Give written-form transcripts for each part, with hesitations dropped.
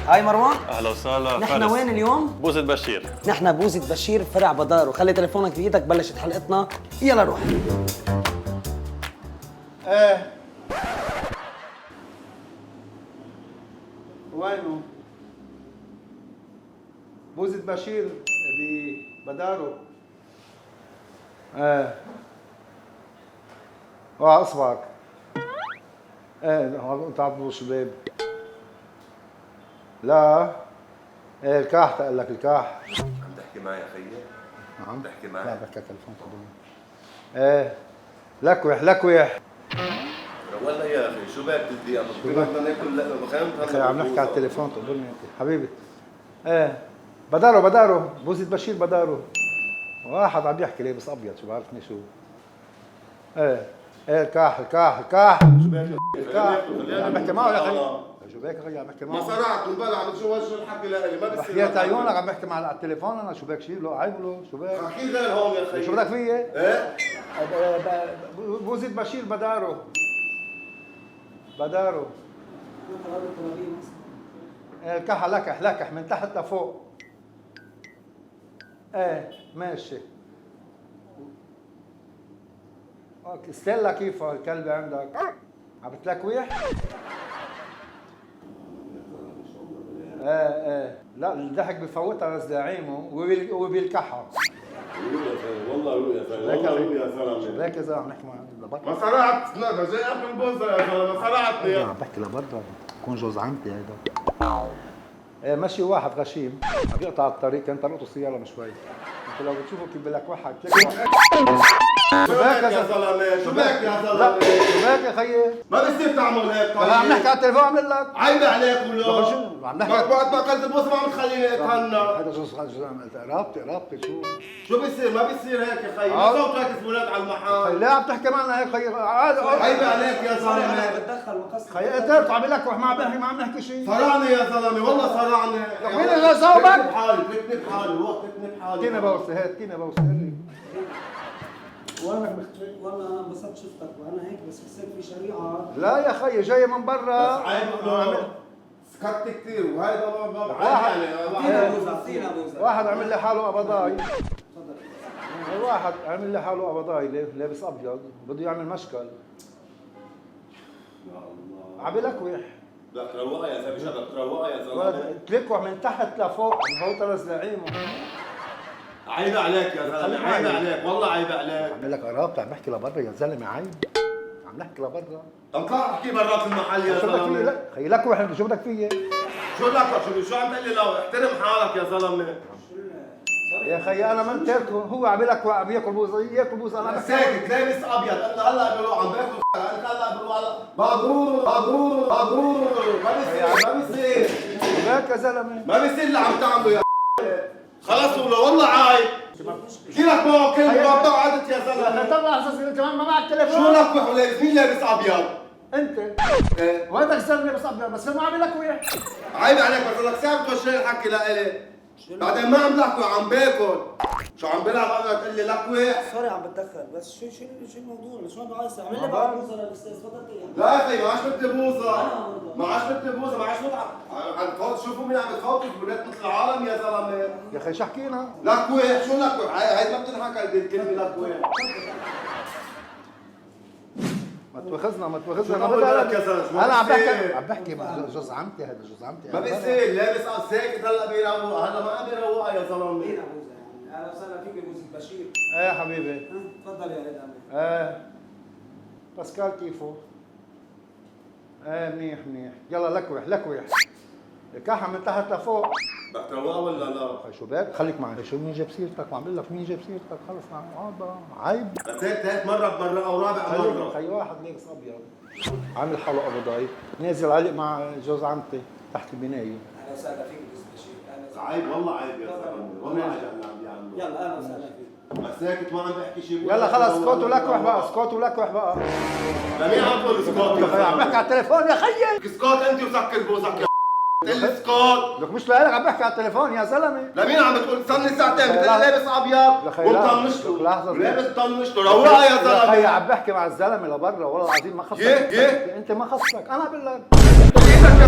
هاي مروان. اهلا وسهلا. نحن وين اليوم؟ بوزة بشير. نحن بوزة بشير فرع بدار، وخلي تليفونك بايدك بلشت حلقتنا. يلا روح. ايه وينه؟ بوزة بشير ببداره. ايه اوعى اصبعك. ايه انت عم شباب. لا ايه الكاح تقول لك الكاح. عم تحكي معي يا خيي؟ نعم تحكي معي؟ لا بحكي تليفون تقول. ايه لكوح لكوح. ولا يا اخي شو بك بدي اعمل؟ بدنا ناكل لقمه خيمت اخي عم نحكي على التليفون تقبلني انت حبيبي. ايه بداره بوزة بشير بداره. واحد عم يحكي لابس ابيض شو بعرفني شو. ايه الكاح شو بك الكاح عم بحكي معه يا اخي. شو بك اخي عم بحكي معه. ما صرعت من بلا عم تشوف وجه الحكي لإلي ما بصير. حكيت عيونك عم بحكي مع على التليفون انا. شو بك شيل له عيب له شو بك. احكي غير هون يا خيي. شو بدك فيي؟ ايه بوزة بشير بداره. الكح لكح من تحت لفوق. ايه ماشي. اوكي ستيلا كيف الكلبة عندك؟ عم بتلكويح؟ ايه لا الضحك بفوتها رزداعيمه وبيلكحها. والله روح يا زلمه والله روح يا زلمه. ليك اذا عم نحكي لبرا. ما صرعت لا جاي اكل بوزه يا زلمه ما صرعتني. عم بحكي لبرا كون جوز عمتي هيدا. ايه ماشي واحد غشيم عم يقطع الطريق كان طريقته السياره من شوي. انت لو بتشوفه كيف بلكوحك شو بك يا زلمه؟ شو بك يا زلمه؟ شو بك يا خيي؟ ما بصير تعمل هيك. انا عم نحكي على التليفون عم اقول لك. عيب عليك ولا؟ شو عم نحكي؟ وقت ما اكلت بوسه ما عم تخليني اتهنى. هذا جوز رابطي شو؟ شو بصير؟ ما بصير هيك يا خيي. ما صوت لك زبونات على المحل. لا عم تحكي معنا هيك خيي. عيب عليك يا زلمه. بتدخل وقصد. خيي قلت عم لك ما عم بحكي ما عم نحكي شيء. صرعني يا زلمه والله صرعني. مين اللي صوبك؟ تركني بحالي تركني بحالي روح تركني بحالي. كينا بوسه هيك كينا بوسه قلي. وينك مختفي؟ والله انا انبسطت شفتك وانا هيك بس حسيت في شريعه. لا يا خيي جاي من برا. بس عيب انه سكت كثير وهيدا ما واحد يعني واحد عمل لي حاله قبضاي. واحد عمل لي حاله قبضاي لابس ابيض بده يعمل مشكل. عم بلكوح. لا تروقها يا زلمه شغل تروقها يا زلمه. تلكوح من تحت لفوق عم بوطر زعيمه. عيب عليك يا زلمه عيب عليك والله عيب عليك. عم لك قرابتي عم بحكي لبرا يا زلمه عيب. عم نحكي لبرا. اطلع احكي برات المحل يا شو بدك فيي؟ زلمه. لا خيي لكوح شو بدك فيي؟ شو لك شو عم تقول لي لا احترم حالك يا زلمه. يا خيي انا ما تاكل هو عم يلكوح عم ياكل بوز ياكل بوز انا بس ساكت لابس ابيض انت هلا بيقولوا عم باكلوا انت هلا بيقولوا على مبرور ما بيصير هيك يا زلمه ما بيصير اللي عم تعمله يا خلص والله عايب كيلك معه كلمه ما بتقعدت يا زلمه. طلع اساس انت ما معك تليفون. شو لك ولابس مين لابس ابيض؟ انت ايه وهذاك زلمه بس ابيض بس ما عم يلكوح. عيب عليك بس بدك ساعة توجه الحكي لإلي بعدين ما عم لكوح عم باكل شو عم بلعب انا تقول لي لكوح. سوري عم بتدخل بس شو الموضوع؟ شو عم عايز اعمل لي بعد بوزه للاستاذ تفضل يعني. لا يا اخي ما عادش بدي بوظه ما عادش بدي بوظه ما عادش عم تفوت شوفوا مين عم يتفوت بنات مثل العالم يا زلمه. يا اخي شو حكينا؟ لكوح شو لكوح هاي ما بتنحكى الكلمه لكوح. ما تواخذنا شو بقول لك يا زلمه انا عم بحكي مع جوز عمتي هذا جوز عمتي. ما بيصير لابس ساكت هلا بيروق هلا ما عم بيروقها يا زلمه. مين ابوزه يعني؟ اهلا وسهلا فيك بوزة بشير. ايه حبيبي. تفضل يا ادم. ايه باسكال كيفو؟ ايه منيح يلا لكوح الكحة من تحت لفوق. بدك تروقها ولا لا؟ شو بك؟ خليك معي. شو مين جاب سيرتك؟ وعم بقول لك مين جاب سيرتك؟ خلص هذا عيب. بس هيك ثالث مره بمره او رابع مره. خي واحد لابس ابيض عامل حاله قبضاي نازل علق مع جوز عمتي تحت البنايه. اهلا وسهلا فيك بوزة بشير. عيب والله عيب يا زلمه والله عيب اللي عم بيعملوا. يلا اهلا وسهلا فيك. بس ساكت ما عم بحكي شيء. يلا خلص اسكت ولكوح بقى. لمين عم تقول سكوت يا خي عم بحكي على التليفون يا خيي. سكوت انت وسكر بوزك يا قلت لي سكوت. لك مش لك عم بحكي على التليفون يا زلمه. لمين عم بتقول صار لي ساعتين بتقول لي لابس ابيض ومطنش له لحظه لابس طنش له روقها يا يا خي زلمه. عم بحكي مع الزلمه لبرا والله العظيم ما خصك. يه انت ما خصك انا بقول لك. ايدك يا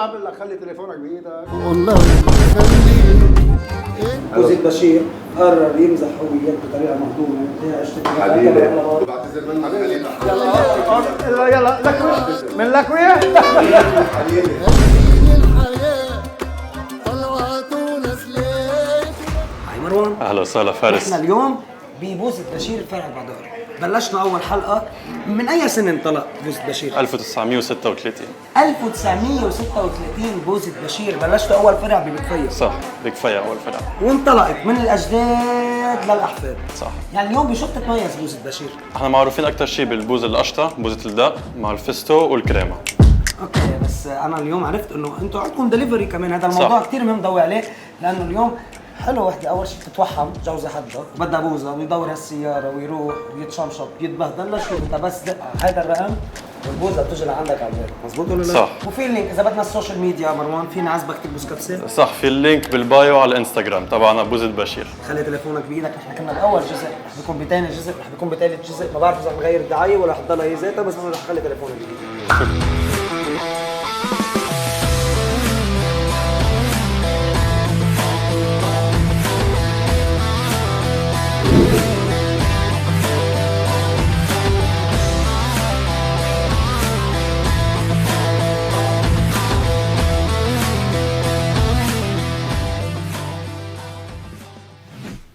شو عم بقول لك خلي تليفونك بايدك. والله خليه وزيد بشير قرر يمزح هويات بطريقه مهضومه. هي اشتكي حبيبي وبعتذر منك حبيبي. يلا لكوية من لكوية. حبيبي الحياة طلعت ونسلت. هاي مروان. اهلا وسهلا فارس. احنا اليوم ببوزة بشير فرع البدار. بلشنا اول حلقه. من اي سنه انطلق بوزة بشير؟ 1936. 1936 بوزة بشير بلشتوا اول فرع ببكفيه. صح، بكفاية اول فرع. وانطلقت من الاجداد للاحفاد. صح. يعني اليوم بشو بتتميز بوزة بشير؟ احنا معروفين اكثر شيء بالبوز القشطه، بوزة الدق مع الفستو والكريمه. اوكي بس انا اليوم عرفت انه انتم عندكم دليفري كمان. هذا الموضوع صح. كثير مهم ضوي عليه لانه اليوم حلو وحده اول شيء تتوحم جوزها حدها وبدها بوزه ويدور هالسياره ويروح ويتشمشط يتبهدل لشو انت بس دق هذا الرقم والبوزه بتجي لعندك على البيت. مزبوط ولا لا؟ صح. وفي اللينك اذا بدنا السوشيال ميديا مروان في نعزبك تلبس كبسه. صح، في اللينك بالبايو على الانستغرام تبعنا بوزة بشير. خلي تليفونك بايدك. نحن كنا باول جزء رح بيكون بثاني جزء رح بيكون بثالث جزء. ما بعرف اذا رح نغير الدعايه ولا رح تضلها هي ذاتها بس انا رح اخلي تليفوني بايدي.